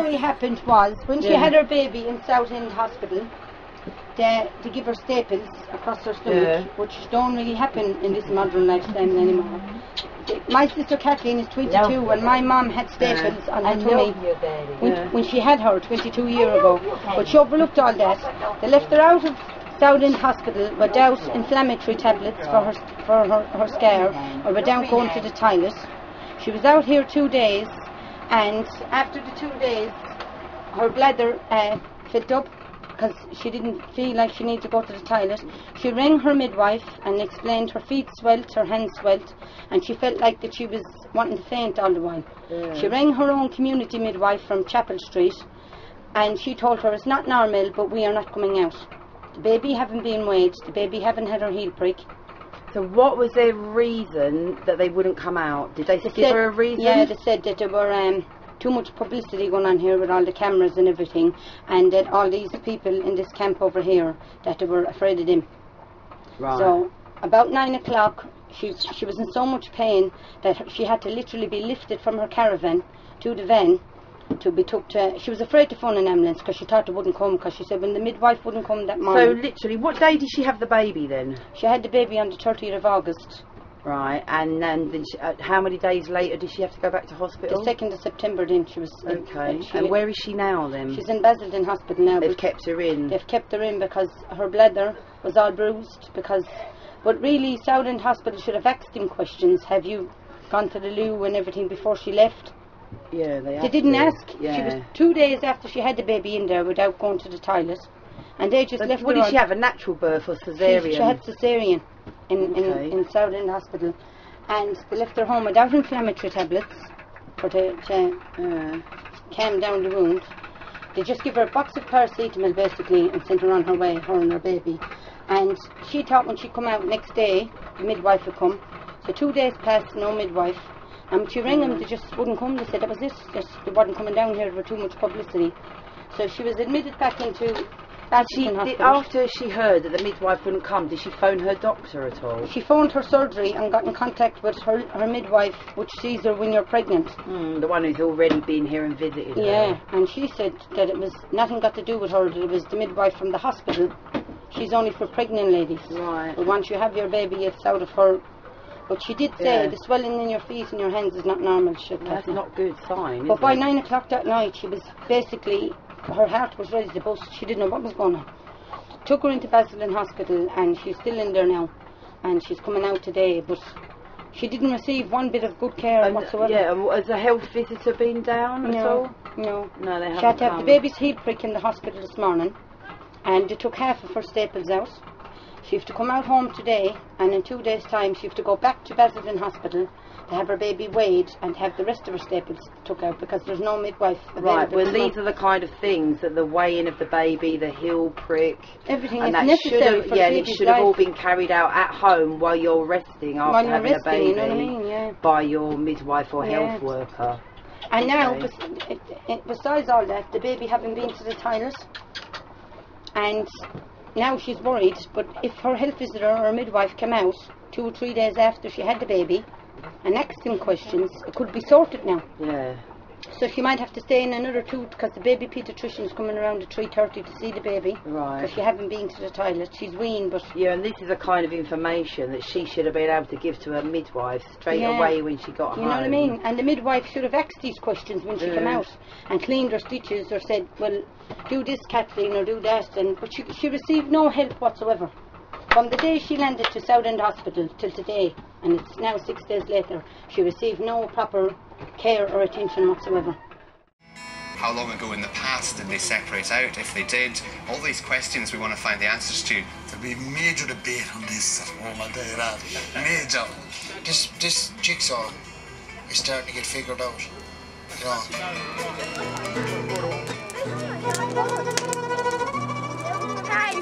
really happened was, when she had her baby in Southend Hospital, to give her staples across her stomach, which don't really happen in this modern lifestyle anymore. My sister Kathleen is 22 and my mum had staples on her tummy when she had her 22 years ago. But she overlooked all that. They left her out of Southend Hospital without inflammatory tablets for her scar, or without going to the toilet. She was out here 2 days, and after the 2 days her bladder filled up because she didn't feel like she needed to go to the toilet. She rang her midwife and explained her feet swelled, her hands swelled, and she felt like that she was wanting to faint all the while. She rang her own community midwife from Chapel Street, and she told her it's not normal, but we are not coming out. The baby haven't been weighed, the baby haven't had her heel prick. So what was their reason that they wouldn't come out? Did they give her a reason? Yeah, they said that there were too much publicity going on here with all the cameras and everything, and that all these people in this camp over here, that they were afraid of them. Right. So about 9 o'clock she was in so much pain that she had to literally be lifted from her caravan to the van to be took to. She was afraid to phone an ambulance because she thought it wouldn't come, because she said when the midwife wouldn't come that morning. So literally, what day did she have the baby then? She had the baby on the 30th of August. Right, and then how many days later did she have to go back to hospital? The 2nd of September then she was... Okay, and where is she now then? She's in Basildon Hospital now. They've kept her in? They've kept her in because her bladder was all bruised, but really Southend Hospital should have asked him questions. Have you gone to the loo and everything before she left? Yeah, they didn't ask. Yeah. She was 2 days after she had the baby in there without going to the toilet, and they just left her. What did she have, a natural birth or caesarean? She had caesarean in Southend Hospital, and they left her home without inflammatory tablets to calm down the wound. They just give her a box of paracetamol basically and sent her on her way, her and her baby. And she thought when she come out next day the midwife would come. So 2 days passed, no midwife. And when she rang them, they just wouldn't come. They said that was it. They weren't coming down here. There was too much publicity. So she was admitted back into hospital. After she heard that the midwife wouldn't come, did she phone her doctor at all? She phoned her surgery and got in contact with her midwife, which sees her when you're pregnant. The one who's already been here and visited her. Yeah, and she said that it was nothing got to do with her, that it was the midwife from the hospital. She's only for pregnant ladies. Right. But once you have your baby, it's out of her. But she did say the swelling in your feet and your hands is not normal. That's not a good sign, But by 9 o'clock that night, she was basically, her heart was ready to bust. She didn't know what was going on. Took her into Basildon Hospital, and she's still in there now. And she's coming out today, but she didn't receive one bit of good care whatsoever. Yeah, has a health visitor been down at all? No. No, they haven't. She had to have the baby's heel prick in the hospital this morning, and they took half of her staples out. She has to come out home today, and in 2 days' time she has to go back to Basildon Hospital to have her baby weighed and have the rest of her staples took out, because there's no midwife available. Right, well these are the kind of things that the weighing of the baby, the heel prick, everything and is necessary for and it should have all been carried out at home while you're resting after having a baby, you know what I mean? Yeah. By your midwife or health worker. And now, besides all that, the baby having been to the toilet, and now she's worried, but if her health visitor or midwife came out 2 or 3 days after she had the baby and asked them questions, it could be sorted now. Yeah. So she might have to stay in another 2, because the baby paediatrician is coming around at 3:30 to see the baby. Right. Because she haven't been to the toilet. She's weaned, but... Yeah, and this is the kind of information that she should have been able to give to her midwife straight away when she got home. You know what I mean? And the midwife should have asked these questions when she came out, and cleaned her stitches, or said, well, do this, Kathleen, or do that. But she received no help whatsoever. From the day she landed to Southend Hospital till today, and it's now 6 days later, she received no proper care or attention whatsoever. How long ago in the past did they separate out? If they did, all these questions we want to find the answers to. There'll be major debate on this at home, I'll tell you that. Major. This jigsaw is starting to get figured out. You know. Hi.